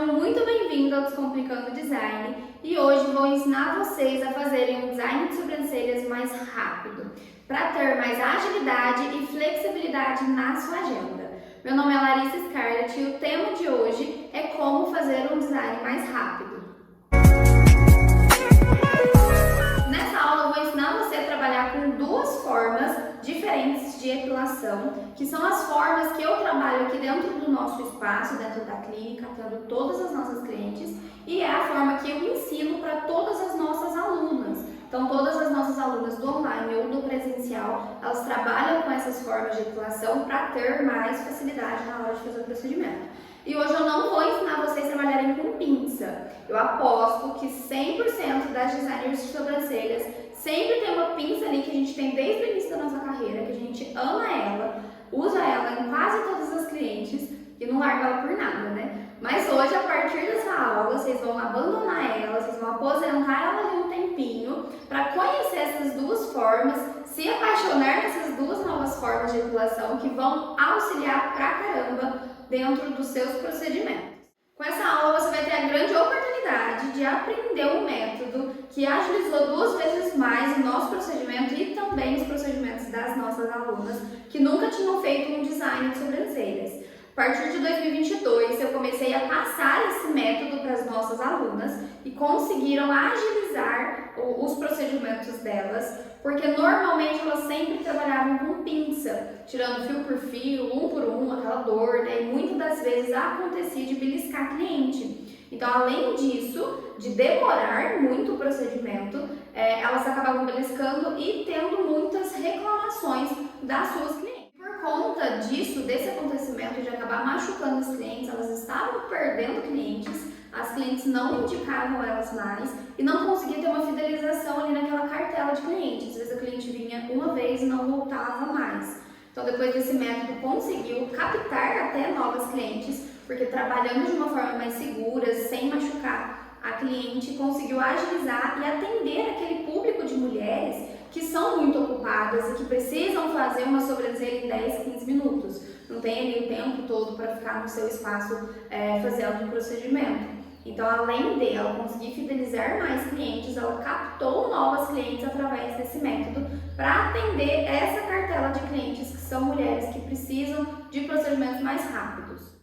Sejam muito bem-vindos ao Descomplicando Design e hoje vou ensinar vocês a fazerem um design de sobrancelhas mais rápido, para ter mais agilidade e flexibilidade na sua agenda. Meu nome é Larissa Scarlett e o tema de hoje é como fazer um design mais rápido. Nessa aula eu vou ensinar você a trabalhar com duas formas diferentes de epilação, que são as formas que eu trabalho aqui dentro do nosso espaço, dentro da clínica, atendo todas as nossas clientes, e é a forma que eu ensino para todas as nossas alunas. Então, todas as nossas alunas do online ou do presencial, elas trabalham com essas formas de epilação para ter mais facilidade na hora de fazer o procedimento. E hoje eu não vou ensinar vocês a trabalharem com pinça. Eu aposto que 100% das designers de sobrancelhas sempre tem uma pinça ali que a gente tem desde o início da nossa carreira, que a gente ama ela, usa ela em quase todas as clientes e não larga ela por nada, né? Mas hoje, a partir dessa aula, vocês vão abandonar ela, vocês vão aposentar ela ali um tempinho para conhecer essas duas formas, se apaixonar nessas duas novas formas de epilação que vão auxiliar pra caramba dentro dos seus procedimentos. Com essa aula você vai ter a grande oportunidade de aprender um método que agilizou 2 vezes mais o nosso procedimento e também os procedimentos das nossas alunas que nunca tinham feito um design de sobrancelhas. A partir de 2022 eu comecei a passar esse método para as nossas alunas e conseguiram agilizar os procedimentos delas, porque normalmente elas sempre trabalhavam com pinça, tirando fio por fio, um por um, aquela dor, né? E muitas das vezes acontecia de beliscar cliente. Então, além disso, de demorar muito o procedimento, elas acabavam beliscando e tendo muitas reclamações das suas clientes. Por conta disso, desse acontecimento de acabar machucando as clientes, elas estavam perdendo clientes, as clientes não indicavam elas mais e não conseguia ter uma fidelização ali naquela cartela de clientes. Às vezes a cliente vinha uma vez e não voltava mais. Então, depois desse método, conseguiu captar até novas clientes, porque trabalhando de uma forma mais segura, sem machucar a cliente, conseguiu agilizar e atender aquele público de mulheres que são muito ocupadas e que precisam fazer uma sobrancelha em 10, 15 minutos. Não tem ali o tempo todo para ficar no seu espaço fazendo um procedimento. Então, além dela conseguir fidelizar mais clientes, ela captou novas clientes através desse método para atender essa cartela de clientes que são mulheres que precisam de procedimentos mais rápidos.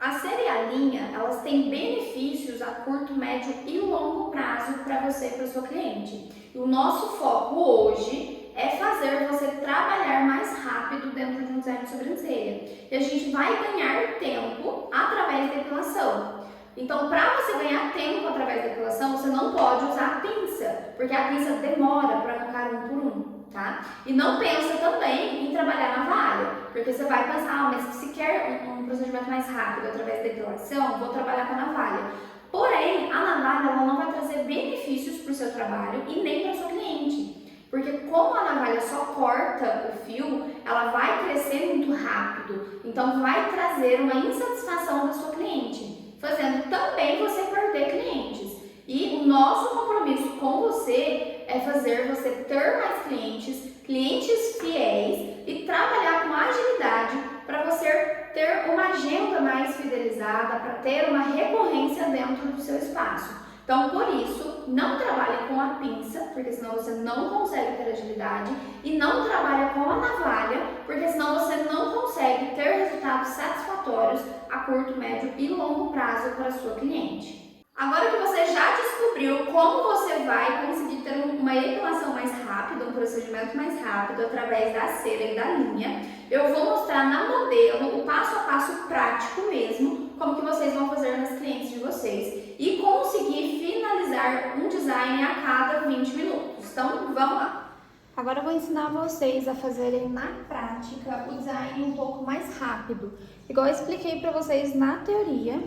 A série e a linha, elas têm benefícios a curto, médio e longo prazo para você e para sua cliente. E o nosso foco hoje é fazer você trabalhar mais rápido dentro de um design de sobrancelha. E a gente vai ganhar tempo através da epilação. Então, para você ganhar tempo através da epilação, você não pode usar a pinça, porque a pinça demora para arrancar um por um, tá? E não pensa também em trabalhar na navalha, porque você vai pensar, mas se quer um procedimento mais rápido através da epilação, vou trabalhar com a navalha. Porém, a navalha ela não vai trazer benefícios para o seu trabalho e nem para a sua cliente. Porque como a navalha só corta o fio, ela vai crescer muito rápido, então vai trazer uma insatisfação da sua cliente, fazendo também você perder clientes. E o nosso compromisso com você é fazer você ter mais clientes, clientes fiéis e trabalhar com agilidade para você ter uma agenda mais fidelizada, para ter uma recorrência dentro do seu espaço. Então, por isso, não trabalhe com a pinça, porque senão você não consegue ter agilidade, e não trabalhe com a navalha, porque senão você não consegue ter resultados satisfatórios a curto, médio e longo prazo para a sua cliente. Agora que você já descobriu como você vai conseguir ter uma epilação mais rápida, um procedimento mais rápido através da cera e da linha, eu vou mostrar na modelo o passo a passo prático mesmo, como que vocês vão fazer nas clientes de vocês e conseguir finalizar um design a cada 20 minutos. Então, vamos lá! Agora eu vou ensinar vocês a fazerem na prática o design um pouco mais rápido. Igual eu expliquei para vocês na teoria,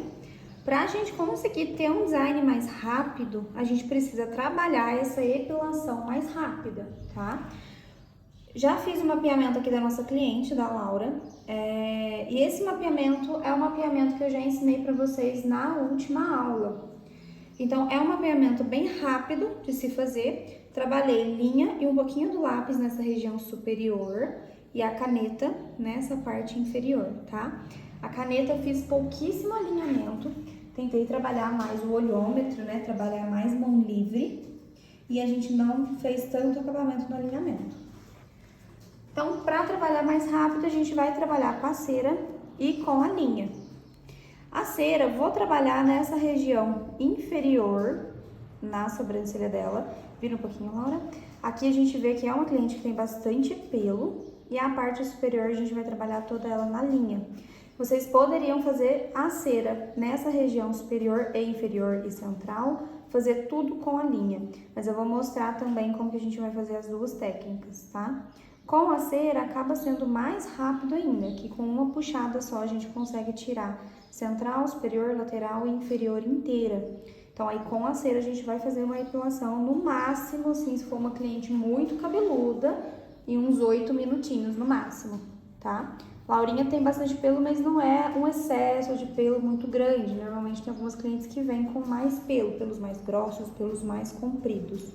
para a gente conseguir ter um design mais rápido, a gente precisa trabalhar essa epilação mais rápida, tá? Já fiz o mapeamento aqui da nossa cliente, da Laura, e esse mapeamento é um mapeamento que eu já ensinei para vocês na última aula. Então, é um mapeamento bem rápido de se fazer. Trabalhei linha e um pouquinho do lápis nessa região superior e a caneta nessa parte inferior, tá? A caneta eu fiz pouquíssimo alinhamento, tentei trabalhar mais o olhômetro, né? Trabalhar mais mão livre. E a gente não fez tanto acabamento no alinhamento. Então, para trabalhar mais rápido, a gente vai trabalhar com a cera e com a linha. A cera, vou trabalhar nessa região inferior, na sobrancelha dela. Vira um pouquinho, Laura. Aqui a gente vê que é uma cliente que tem bastante pelo. E a parte superior a gente vai trabalhar toda ela na linha. Vocês poderiam fazer a cera nessa região superior e inferior e central, fazer tudo com a linha. Mas eu vou mostrar também como que a gente vai fazer as duas técnicas, tá? Com a cera acaba sendo mais rápido ainda, que com uma puxada só a gente consegue tirar central, superior, lateral e inferior inteira. Então aí com a cera a gente vai fazer uma epilação no máximo, assim, se for uma cliente muito cabeluda, em uns 8 minutinhos no máximo, tá? Laurinha tem bastante pelo, mas não é um excesso de pelo muito grande. Normalmente tem algumas clientes que vêm com mais pelo, pelos mais grossos, pelos mais compridos.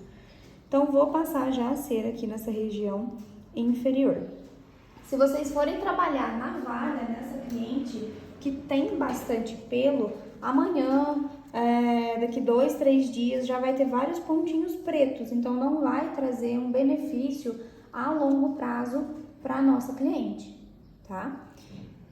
Então vou passar já a cera aqui nessa região inferior. Se vocês forem trabalhar na valha nessa cliente que tem bastante pelo, amanhã, daqui 2, 3 dias já vai ter vários pontinhos pretos, então não vai trazer um benefício a longo prazo para nossa cliente, tá?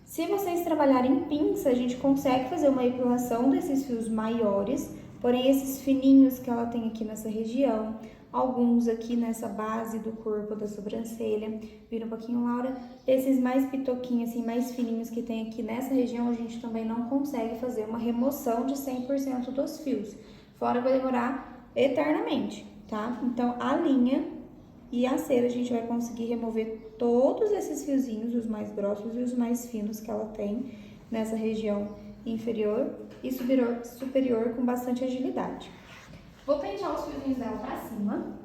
Se vocês trabalharem em pinça, a gente consegue fazer uma epilação desses fios maiores, porém esses fininhos que ela tem aqui nessa região, alguns aqui nessa base do corpo da sobrancelha, vira um pouquinho, Laura, esses mais pitoquinhos, assim, mais fininhos que tem aqui nessa região, a gente também não consegue fazer uma remoção de 100% dos fios, fora vai demorar eternamente, tá? Então, a linha e a cera a gente vai conseguir remover todos esses fiozinhos, os mais grossos e os mais finos que ela tem nessa região inferior e superior com bastante agilidade. Vou pentear os fiozinhos dela pra cima,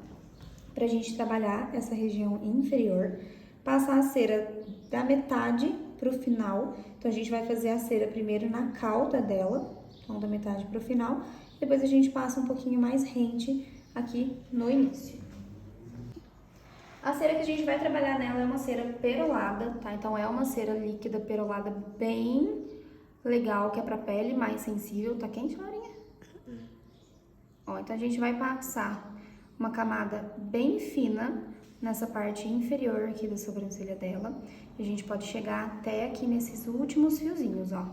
pra gente trabalhar essa região inferior, passar a cera da metade pro final. Então, a gente vai fazer a cera primeiro na cauda dela, então da metade pro final, depois a gente passa um pouquinho mais rente aqui no início. A cera que a gente vai trabalhar nela é uma cera perolada, tá? Então é uma cera líquida perolada bem legal, que é pra pele mais sensível. Tá quente, Laurinha? Ó, então a gente vai passar uma camada bem fina nessa parte inferior aqui da sobrancelha dela. E a gente pode chegar até aqui nesses últimos fiozinhos, ó.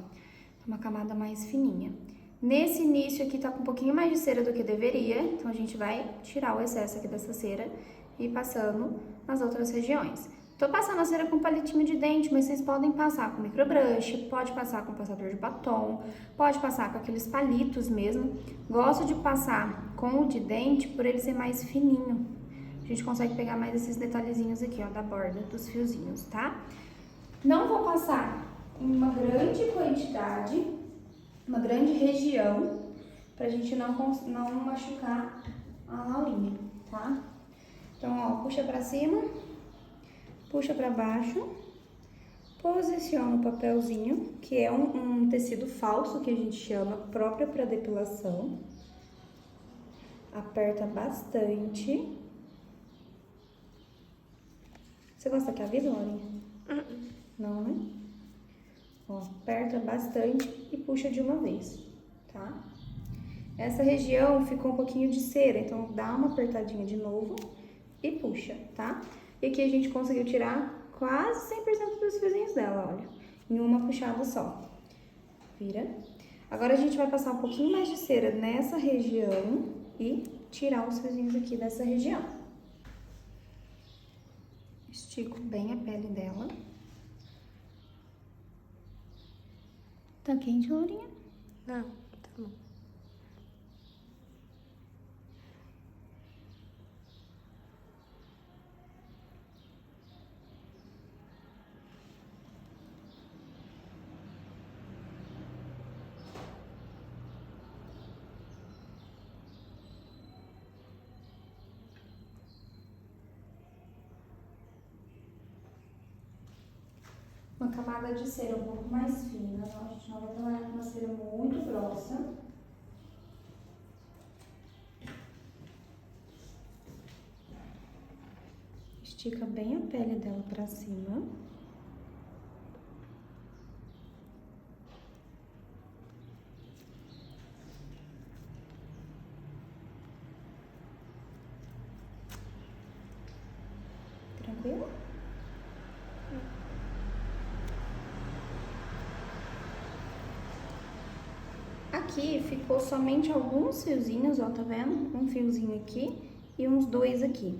Uma camada mais fininha. Nesse início aqui tá com um pouquinho mais de cera do que deveria, então a gente vai tirar o excesso aqui dessa cera e passando nas outras regiões. Tô passando a cera com palitinho de dente, mas vocês podem passar com microbrush, pode passar com passador de batom, pode passar com aqueles palitos mesmo. Gosto de passar com o de dente por ele ser mais fininho. A gente consegue pegar mais esses detalhezinhos aqui, ó, da borda dos fiozinhos, tá? Não vou passar em uma grande quantidade, uma grande região, pra gente não machucar a Laurinha, tá? Então, ó, puxa pra cima, puxa pra baixo, posiciona o papelzinho, que é um tecido falso, que a gente chama, próprio pra depilação. Aperta bastante. Você gosta que avisa, Laurinha? Não, né? Ó, aperta bastante e puxa de uma vez, tá? Essa região ficou um pouquinho de cera, então dá uma apertadinha de novo e puxa, tá? E aqui a gente conseguiu tirar quase 100% dos fiozinhos dela, olha, em uma puxada só. Vira. Agora a gente vai passar um pouquinho mais de cera nessa região e tirar os fiozinhos aqui dessa região. Estico bem a pele dela. Tá quente, Laurinha? Não, tá bom. Uma camada de cera um pouco mais fina, então a gente não vai trabalhar com uma cera muito grossa. Estica bem a pele dela pra cima. Tranquilo? Aqui ficou somente alguns fiozinhos, ó, tá vendo? Um fiozinho aqui e uns dois aqui.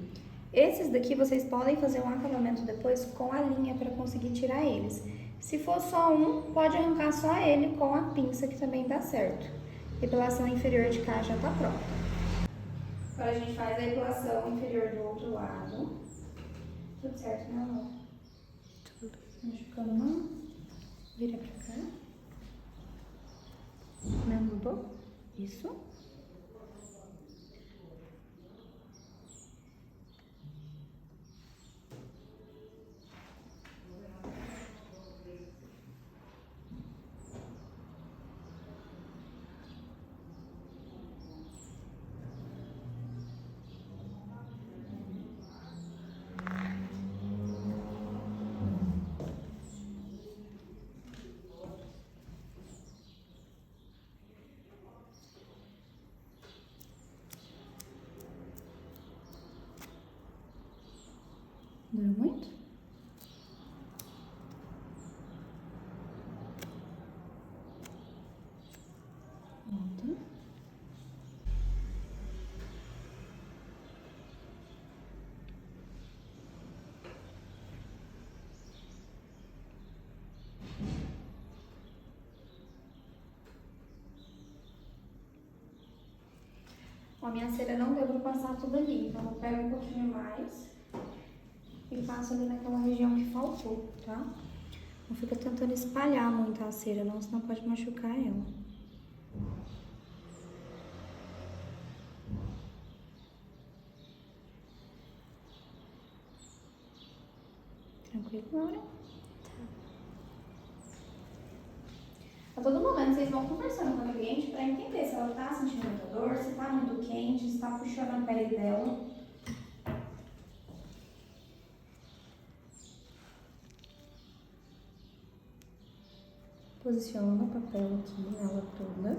Esses daqui vocês podem fazer um acabamento depois com a linha para conseguir tirar eles. Se for só um, pode arrancar só ele com a pinça, que também dá certo. Depilação inferior de cá já tá pronta. Agora a gente faz a depilação inferior do outro lado. Tudo certo, né, amor? Tudo. Machucando a mão. Vira pra cá. Menos um pouco. Isso. Doeu muito? Volta. Ó, minha cera não deu pra passar tudo ali, então eu pego um pouquinho mais e passo ali naquela região que faltou, tá? Não fica tentando espalhar muito a cera, não, senão pode machucar ela. Tranquilo, Laura? A todo momento vocês vão conversando com a cliente para entender se ela tá sentindo muita dor, se tá muito quente, se tá puxando a pele dela. Posiciona o papel aqui nela toda.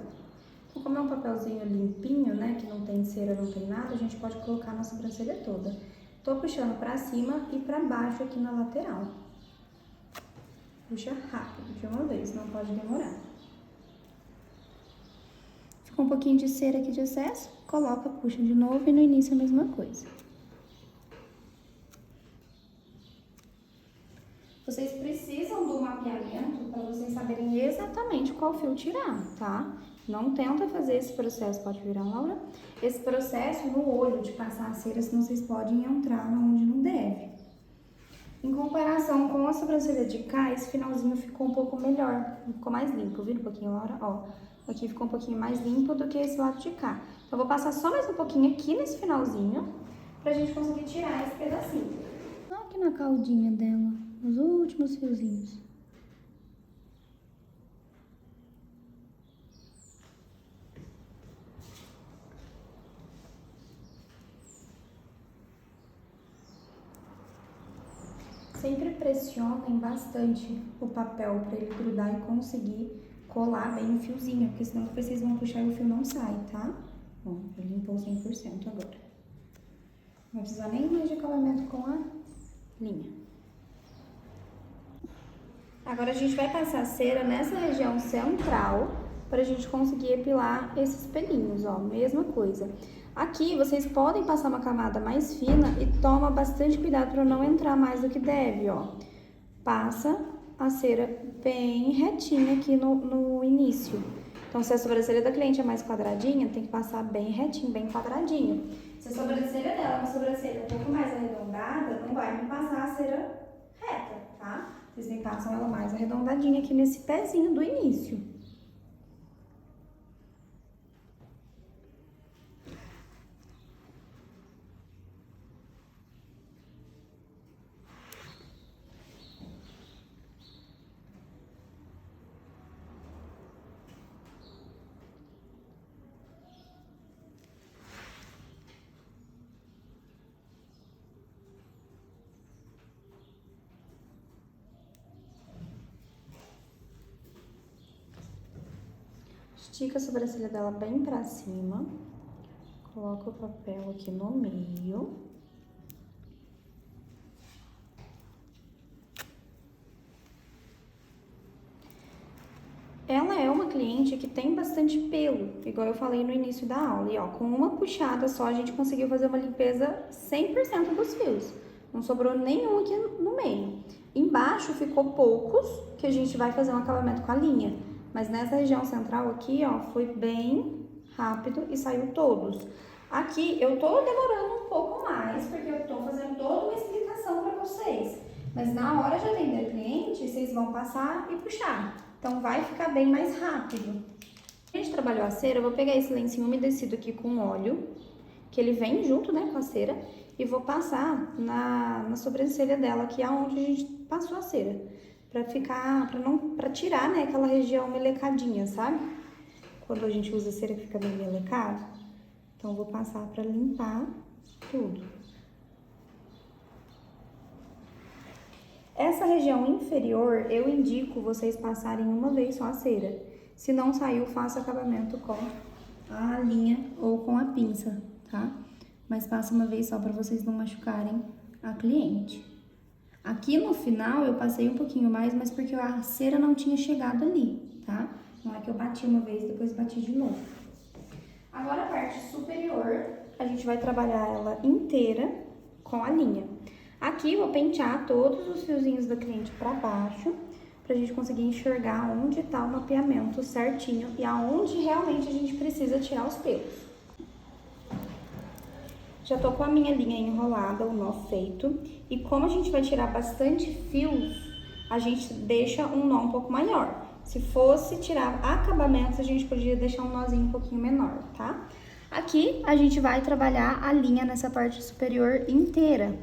Então, como é um papelzinho limpinho, né, que não tem cera, não tem nada, a gente pode colocar na sobrancelha toda. Tô puxando pra cima e pra baixo aqui na lateral. Puxa rápido de uma vez, não pode demorar. Ficou um pouquinho de cera aqui de excesso, coloca, puxa de novo e no início a mesma coisa. Vocês precisam do mapeamento para vocês saberem exatamente qual fio tirar, tá? Não tenta fazer esse processo, pode virar, Laura? Esse processo no olho de passar a cera, senão vocês podem entrar onde não deve. Em comparação com a sobrancelha de cá, esse finalzinho ficou um pouco melhor, ficou mais limpo, viu um pouquinho, Laura? Ó, aqui ficou um pouquinho mais limpo do que esse lado de cá. Então, eu vou passar só mais um pouquinho aqui nesse finalzinho, pra gente conseguir tirar esse pedacinho. Olha aqui na caldinha dela, os últimos fiozinhos. Sempre pressionem bastante o papel para ele grudar e conseguir colar bem o fiozinho, porque senão depois vocês vão puxar e o fio não sai, tá? Bom, ele limpou 100% agora. Não vai precisar nem mais de acabamento com a linha. Agora a gente vai passar cera nessa região central para a gente conseguir epilar esses pelinhos, ó, mesma coisa. Aqui vocês podem passar uma camada mais fina e toma bastante cuidado para não entrar mais do que deve, ó. Passa a cera bem retinha aqui no início. Então, se a sobrancelha da cliente é mais quadradinha, tem que passar bem retinho, bem quadradinho. Se a sobrancelha dela é uma sobrancelha um pouco mais arredondada, não vai me passar a cera reta, tá? Vocês me passam ela mais arredondadinha aqui nesse pezinho do início. Estica a sobrancelha dela bem pra cima. Coloca o papel aqui no meio. é uma cliente que tem bastante pelo, igual eu falei no início da aula. E ó, com uma puxada só a gente conseguiu fazer uma limpeza 100% dos fios. Não sobrou nenhum aqui no meio. Embaixo ficou poucos, que a gente vai fazer um acabamento com a linha. Mas nessa região central aqui, ó, foi bem rápido e saiu todos. Aqui eu tô demorando um pouco mais, porque eu tô fazendo toda uma explicação para vocês. Mas na hora de atender o cliente, vocês vão passar e puxar. Então vai ficar bem mais rápido. A gente trabalhou a cera, eu vou pegar esse lencinho umedecido aqui com óleo, que ele vem junto, né, com a cera, e vou passar na sobrancelha dela, que é onde a gente passou a cera, pra tirar, né, aquela região melecadinha, sabe? Quando a gente usa cera que fica bem melecado. Então vou passar pra limpar tudo. Essa região inferior, eu indico vocês passarem uma vez só a cera. Se não saiu, faça acabamento com a linha ou com a pinça, tá? Mas passa uma vez só para vocês não machucarem a cliente. Aqui no final eu passei um pouquinho mais, mas porque a cera não tinha chegado ali, tá? Não é que eu bati uma vez, depois bati de novo. Agora a parte superior, a gente vai trabalhar ela inteira com a linha. Aqui eu vou pentear todos os fiozinhos da cliente para baixo, pra gente conseguir enxergar onde tá o mapeamento certinho e aonde realmente a gente precisa tirar os pelos. Já tô com a minha linha enrolada, o nó feito, e como a gente vai tirar bastante fios, a gente deixa um nó um pouco maior. Se fosse tirar acabamentos, a gente poderia deixar um nozinho um pouquinho menor, tá? Aqui a gente vai trabalhar a linha nessa parte superior inteira.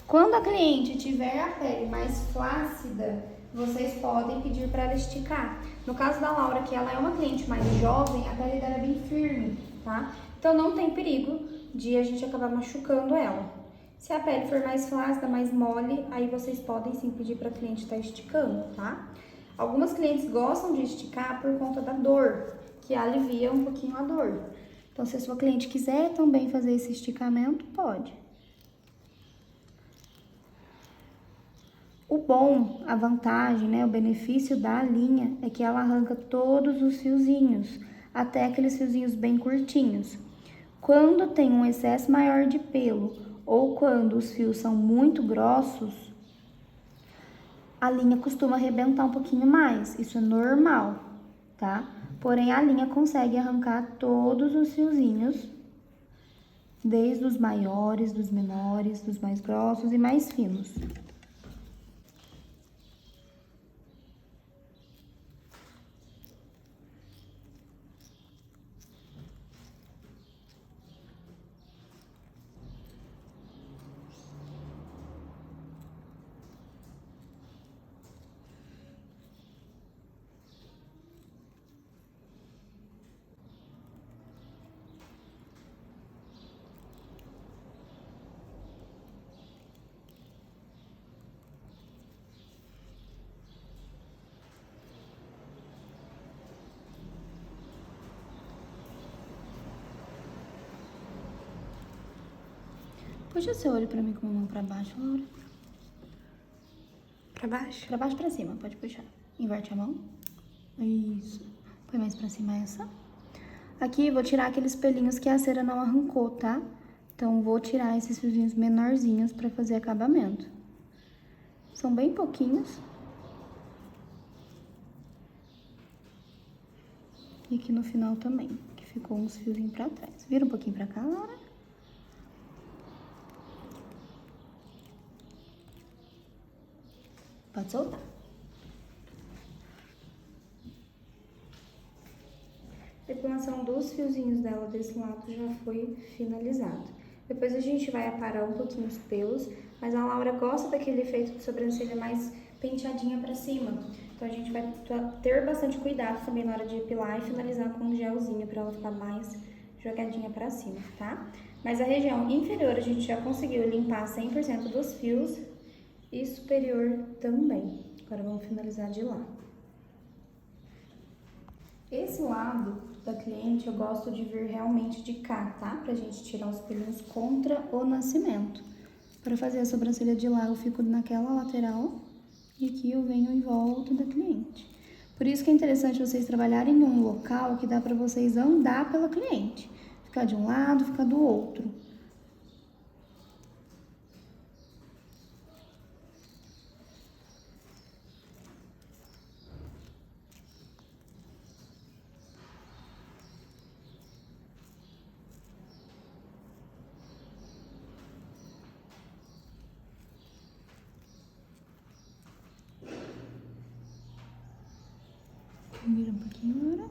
Quando a cliente tiver a pele mais flácida, vocês podem pedir para ela esticar. No caso da Laura, que ela é uma cliente mais jovem, a pele dela é bem firme, tá? Então não tem perigo de a gente acabar machucando ela. Se a pele for mais flácida, mais mole, aí vocês podem sim pedir para a cliente estar esticando, tá? Algumas clientes gostam de esticar por conta da dor, que alivia um pouquinho a dor. Então, se a sua cliente quiser também fazer esse esticamento, pode. O bom, a vantagem, né, o benefício da linha é que ela arranca todos os fiozinhos, até aqueles fiozinhos bem curtinhos. Quando tem um excesso maior de pelo ou quando os fios são muito grossos, a linha costuma arrebentar um pouquinho mais, isso é normal, tá? Porém, a linha consegue arrancar todos os fiozinhos, desde os maiores, dos menores, dos mais grossos e mais finos. Puxa seu olho pra mim com a mão pra baixo, Laura. Pra baixo? Pra baixo e pra cima, pode puxar. Inverte a mão. Isso. Põe mais pra cima essa. Aqui vou tirar aqueles pelinhos que a cera não arrancou, tá? Então vou tirar esses fiozinhos menorzinhos pra fazer acabamento. São bem pouquinhos. E aqui no final também, que ficou uns fiozinhos pra trás. Vira um pouquinho pra cá, Laura. Pode soltar. A depilação dos fiozinhos dela desse lado já foi finalizada. Depois a gente vai aparar um pouquinho os pelos, mas a Laura gosta daquele efeito de sobrancelha mais penteadinha pra cima. Então a gente vai ter bastante cuidado também na hora de depilar e finalizar com um gelzinho pra ela ficar mais jogadinha pra cima, tá? Mas a região inferior a gente já conseguiu limpar 100% dos fios e superior também. Agora vamos finalizar de lá. Esse lado da cliente eu gosto de vir realmente de cá, tá? Pra gente tirar os pelinhos contra o nascimento. Para fazer a sobrancelha de lá eu fico naquela lateral e aqui eu venho em volta da cliente. Por isso que é interessante vocês trabalharem em um local que dá para vocês andar pela cliente. Ficar de um lado, ficar do outro. Vira um pouquinho agora.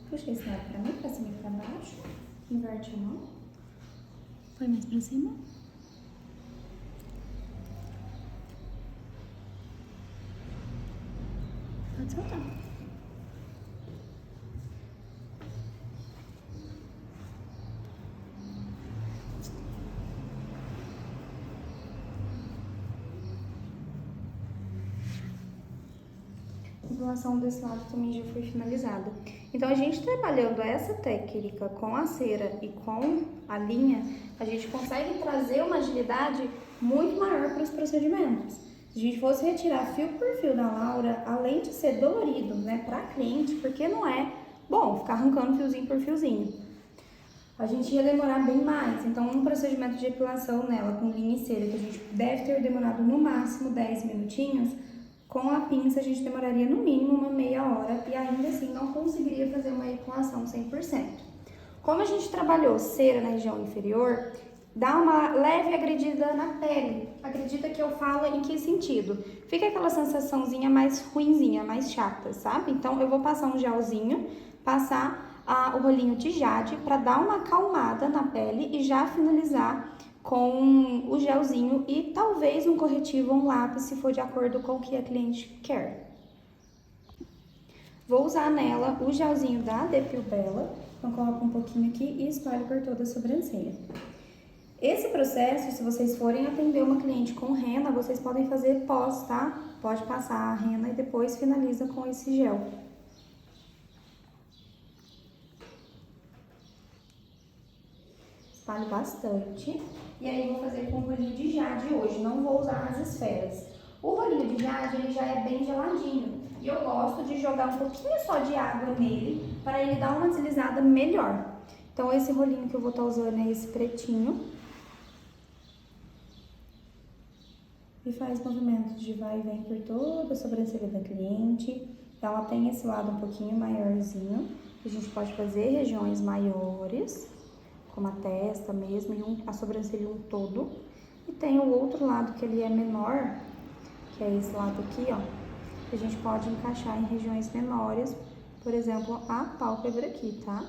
Puxa esse lado pra mim, pra cima e pra baixo. Inverte a mão. Põe mais pra cima. Pode soltar. A depilação desse lado também já foi finalizada. Então, a gente trabalhando essa técnica com a cera e com a linha, a gente consegue trazer uma agilidade muito maior para os procedimentos. Se a gente fosse retirar fio por fio da Laura, além de ser dolorido, né, para a cliente, porque não é bom ficar arrancando fiozinho por fiozinho, a gente ia demorar bem mais. Então, um procedimento de depilação nela com linha e cera, que a gente deve ter demorado no máximo 10 minutinhos, com a pinça a gente demoraria no mínimo uma meia hora e ainda assim não conseguiria fazer uma depilação 100%. Como a gente trabalhou cera na região inferior, dá uma leve agredida na pele. Agredida que eu falo em que sentido? Fica aquela sensaçãozinha mais ruinzinha, mais chata, sabe? Então eu vou passar um gelzinho, passar o rolinho de jade para dar uma acalmada na pele e já finalizar com o gelzinho e talvez um corretivo ou um lápis, se for de acordo com o que a cliente quer. Vou usar nela o gelzinho da Depil Bella, então coloco um pouquinho aqui e espalho por toda a sobrancelha. Esse processo, se vocês forem atender uma cliente com rena, vocês podem fazer pós, tá? Pode passar a rena e depois finaliza com esse gel. Espalho bastante. E aí vou fazer com o rolinho de jade hoje, não vou usar as esferas. O rolinho de jade, ele já é bem geladinho. E eu gosto de jogar um pouquinho só de água nele, para ele dar uma deslizada melhor. Então esse rolinho que eu vou estar usando é esse pretinho. E faz movimentos de vai e vem por toda a sobrancelha da cliente. Ela tem esse lado um pouquinho maiorzinho. A gente pode fazer regiões maiores, como a testa mesmo, e a sobrancelha um todo. E tem o outro lado que ele é menor, que é esse lado aqui, ó. Que a gente pode encaixar em regiões menores, por exemplo, a pálpebra aqui, tá?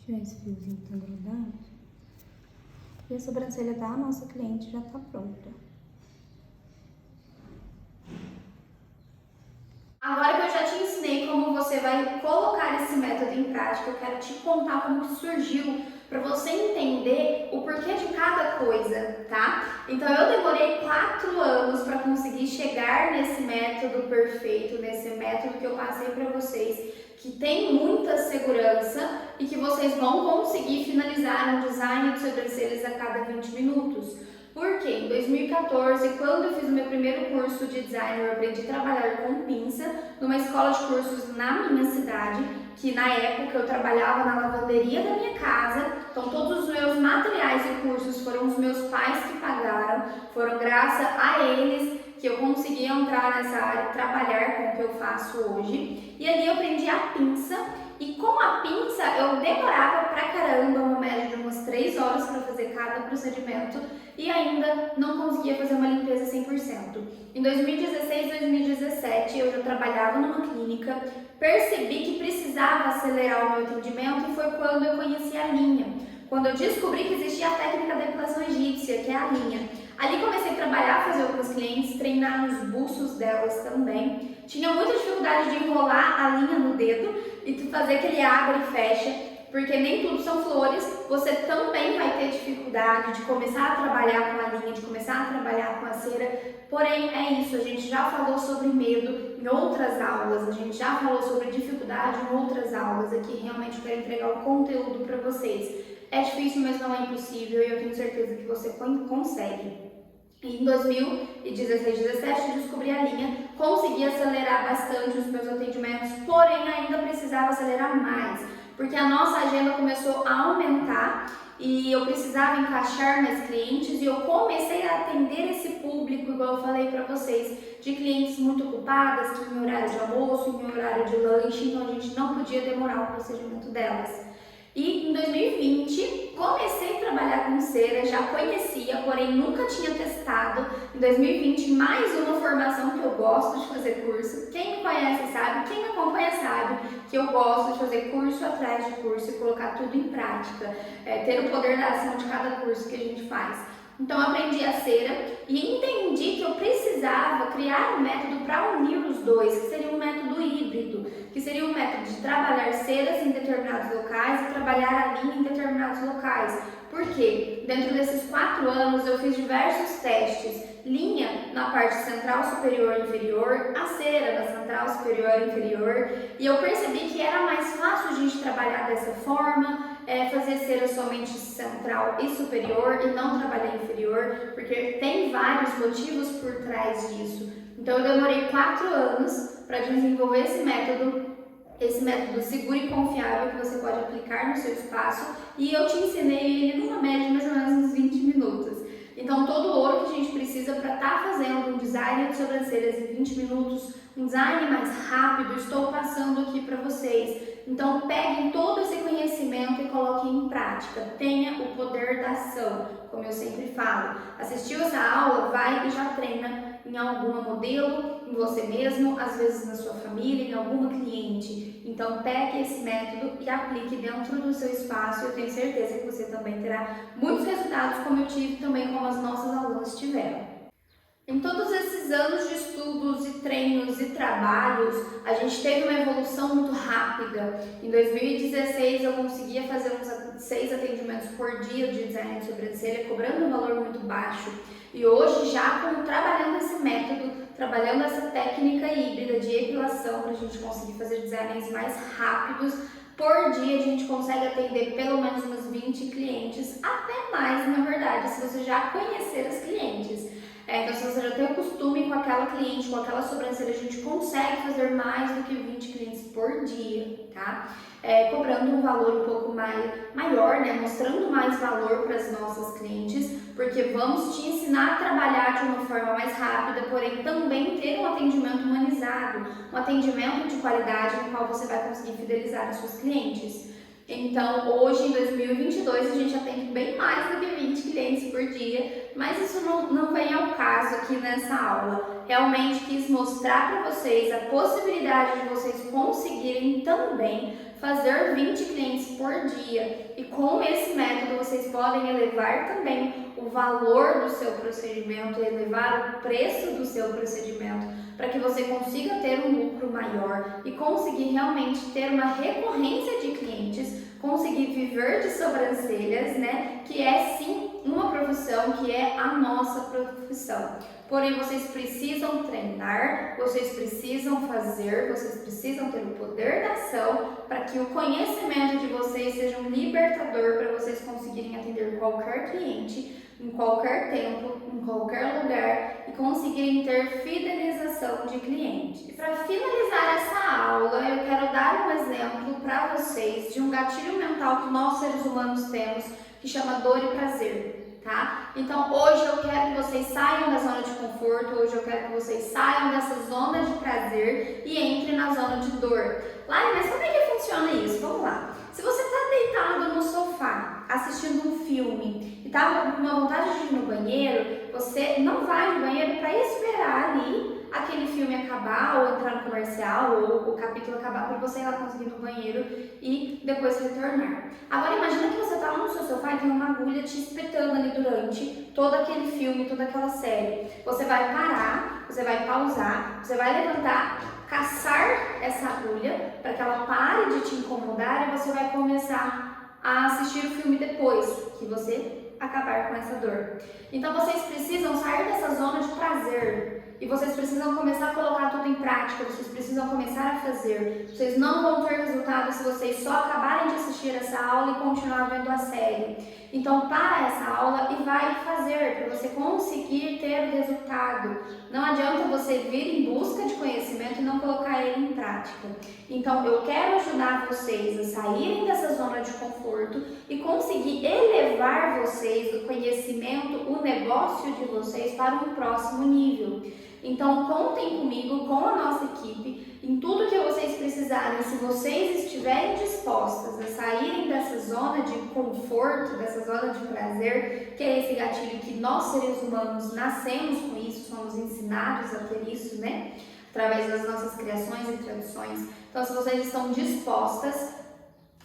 Tirar esse fiozinho que tá grudado. E a sobrancelha da nossa cliente já tá pronta. Agora que eu já te ensinei como você vai colocar esse método em prática, eu quero te contar como que surgiu, para você entender o porquê de cada coisa, tá? Então eu demorei 4 anos para conseguir chegar nesse método perfeito, nesse método que eu passei para vocês, que tem muita segurança e que vocês vão conseguir finalizar um design de sobrancelhas a cada 20 minutos. Porque em 2014, quando eu fiz o meu primeiro curso de design, eu aprendi a trabalhar com pinça numa escola de cursos na minha cidade, que na época eu trabalhava na lavanderia da minha casa, então todos os meus materiais e cursos foram os meus pais que pagaram, foram graças a eles que eu consegui entrar nessa área e trabalhar com o que eu faço hoje. E ali eu aprendi a pinça, e com a pinça eu demorava pra caramba, uma média de umas 3 horas para fazer cada procedimento e ainda não conseguia fazer uma limpeza 100%. Em 2016 e 2017 eu já trabalhava numa clínica, percebi que precisava acelerar o meu atendimento e foi quando eu conheci a linha. Quando eu descobri que existia a técnica da depilação egípcia, que é a linha. Ali comecei a trabalhar, fazer alguns clientes, treinar nos buços delas também. Tinha muita dificuldade de enrolar a linha no dedo e fazer que ele abre e fecha, porque nem tudo são flores. Você também vai ter dificuldade de começar a trabalhar com a linha, de começar a trabalhar com a cera. Porém, é isso, a gente já falou sobre medo em outras aulas, a gente já falou sobre dificuldade em outras aulas. Aqui realmente eu quero entregar o conteúdo para vocês. É difícil, mas não é impossível, e eu tenho certeza que você consegue. Em 2016, 2017 descobri a linha, consegui acelerar bastante os meus atendimentos, porém ainda precisava acelerar mais, porque a nossa agenda começou a aumentar e eu precisava encaixar mais clientes, e eu comecei a atender esse público, igual eu falei para vocês, de clientes muito ocupadas, que em horário de almoço, em horário de lanche, então a gente não podia demorar o procedimento delas. E em 2020 comecei a trabalhar com cera, já conhecia, porém nunca tinha testado. Em 2020 mais uma formação, que eu gosto de fazer curso. Quem me conhece sabe, quem me acompanha sabe que eu gosto de fazer curso atrás de curso e colocar tudo em prática, ter o poder da ação de cada curso que a gente faz. Então eu aprendi a cera e entendi que eu precisava criar um método para unir os dois, que seria um método híbrido, que seria um método de trabalhar ceras em determinados locais e trabalhar a linha em determinados locais. Por quê? Dentro desses 4 anos eu fiz diversos testes, linha na parte central, superior e inferior, a cera na central, superior e inferior, e eu percebi que era mais fácil a gente trabalhar dessa forma, fazer cera somente central e superior e não trabalhar inferior, porque tem vários motivos por trás disso. Então eu demorei 4 anos para desenvolver esse método seguro e confiável que você pode aplicar no seu espaço, e eu te ensinei ele numa média de mais ou menos uns 20 minutos. Então todo o ouro que a gente precisa para estar fazendo um design de sobrancelhas em 20 minutos, um design mais rápido, estou passando aqui para vocês. Então peguem todo esse conhecimento e coloquem em prática, tenha o poder da ação, como eu sempre falo. Assistiu essa aula, vai e já treina em alguma modelo, em você mesmo, às vezes na sua família, em alguma cliente. Então pegue esse método e aplique dentro do seu espaço, eu tenho certeza que você também terá muitos resultados, como eu tive também, como as nossas alunas tiveram. Em todos esses anos de estudos e treinos e trabalhos, a gente teve uma evolução muito rápida. Em 2016 eu conseguia fazer uns 6 atendimentos por dia de design de sobrancelha, cobrando um valor muito baixo. E hoje, já trabalhando esse método, trabalhando essa técnica híbrida de epilação, para a gente conseguir fazer designs mais rápidos, por dia a gente consegue atender pelo menos uns 20 clientes, até mais, na verdade, se você já conhecer as clientes. Então, se você já tem o costume com aquela cliente, com aquela sobrancelha, a gente consegue fazer mais do que 20 clientes por dia, tá? Cobrando um valor um pouco maior, né? Mostrando mais valor para as nossas clientes, porque vamos te ensinar a trabalhar de uma forma mais rápida, porém também ter um atendimento humanizado, um atendimento de qualidade no qual você vai conseguir fidelizar as suas clientes. Então, hoje, em 2022, a gente atende bem mais do que 20 clientes clientes por dia, mas isso não vem ao caso aqui nessa aula. Realmente quis mostrar para vocês a possibilidade de vocês conseguirem também fazer 20 clientes por dia, e com esse método vocês podem elevar também o valor do seu procedimento, elevar o preço do seu procedimento, para que você consiga ter um lucro maior e conseguir realmente ter uma recorrência de clientes, conseguir viver de sobrancelhas, né? Que é sim uma profissão, que é a nossa profissão. Porém, vocês precisam treinar, vocês precisam fazer, vocês precisam ter o poder da ação para que o conhecimento de vocês seja um libertador para vocês conseguirem atender qualquer cliente, em qualquer tempo, em qualquer lugar e conseguirem ter fidelização de clientes. Para finalizar essa aula, eu quero dar um exemplo para vocês de um gatilho mental que nós seres humanos temos, que chama dor e prazer, tá? Então hoje eu quero que vocês saiam da zona de conforto, hoje eu quero que vocês saiam dessa zona de prazer e entrem na zona de dor. Lai, mas como é que funciona isso? Vamos lá. Se você está deitado no sofá, assistindo um filme e está com uma vontade de ir no banheiro, você não vai no banheiro para esperar ali aquele filme acabar ou entrar no comercial ou o capítulo acabar para você ir lá conseguir ir no banheiro e depois retornar. Agora imagina que você está lá no seu sofá e tem uma agulha te espetando ali durante todo aquele filme, toda aquela série. Você vai parar, você vai pausar, você vai levantar, caçar essa agulha para que ela pare de te incomodar e você vai começar a assistir o filme depois que você acabar com essa dor. Então vocês precisam sair dessa zona de prazer e vocês precisam começar a colocar tudo em prática, vocês precisam começar a fazer. Vocês não vão ter resultado se vocês só acabarem de assistir essa aula e continuar vendo a série. Então para essa aula e vai fazer para você conseguir ter o resultado. Não adianta você vir em busca de conhecimento e não colocar ele em prática. Então eu quero ajudar vocês a saírem dessa zona de conforto e conseguir elevar vocês, o conhecimento, o negócio de vocês para um próximo nível. Então contem comigo, com a nossa equipe, em tudo que vocês precisarem. Se vocês estiverem dispostas a saírem dessa zona de conforto, dessa zona de prazer, que é esse gatilho que nós seres humanos nascemos com isso, somos ensinados a ter isso, né? Através das nossas criações e tradições. Então se vocês estão dispostas,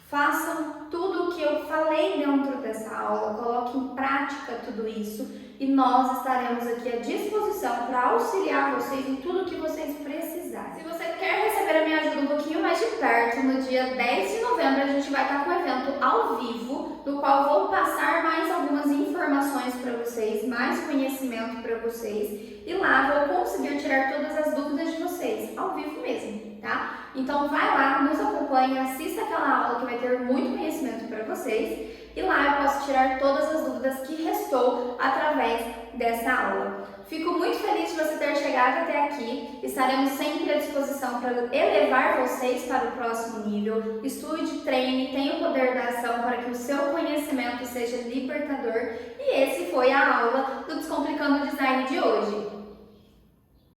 façam tudo o que eu falei dentro dessa aula, coloquem em prática tudo isso e nós estaremos aqui à disposição para auxiliar vocês em tudo o que vocês precisarem. Se você quer receber a minha ajuda um pouquinho mais de perto, no dia 10 de novembro a gente vai estar com um evento ao vivo, no qual vou passar mais algumas informações para vocês, mais conhecimento para vocês e lá vou conseguir tirar todas as dúvidas de vocês, ao vivo mesmo, tá? Então vai lá, nos acompanhe, assista aquela aula que vai ter muito conhecimento para vocês e lá eu posso tirar todas as dúvidas que restou através dessa aula. Fico muito feliz de você ter chegado até aqui, estaremos sempre à disposição para elevar vocês para o próximo nível. Estude, treine, tenha o poder da ação para que o seu conhecimento seja libertador e esse foi a aula do Descomplicando o Design de hoje.